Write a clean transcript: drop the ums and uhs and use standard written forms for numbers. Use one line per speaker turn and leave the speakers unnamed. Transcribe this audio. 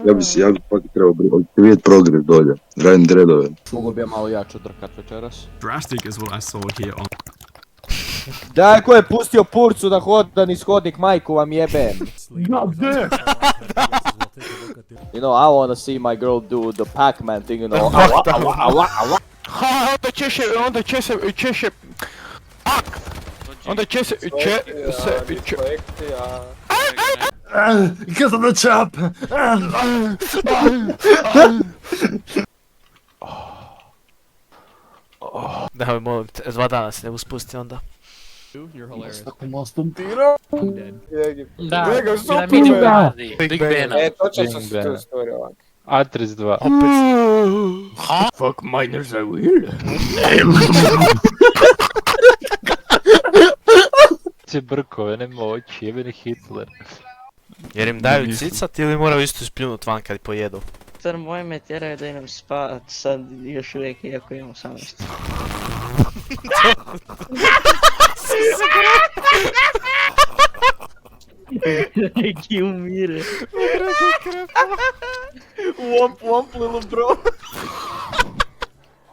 Ja bi pak trebao vidjeti progres dolje, radim dredove.
Mogu bi ja malo jače drkat večeras.
Drastic is what I saw here on.
Daj, ko je pustio Purcu da hoda niz hodnik, majku vam jebem. You know, I wanna see my girl do the Pac-Man thing, you know.
Onda češe. Onda češe.
Because of the chop!
Daj, molim te, 2 dana se ne uspusti onda.
You're hilarious.
Tako Mastantira?
Da,
Gledaj,
piramidu
super.
gazi.
Big Bena.
Točno su tu stvari ovak.
A32.
Fuck miners I will.
Će brkove, nema oči, jebeni Hitler.
Jer im daju cicat ili moraju isto spljunut van kad pojedu?
Star moje me tjeraju da idem spavat sad još uvijek iako imam 18. Neki umire.
Womp womp little bro.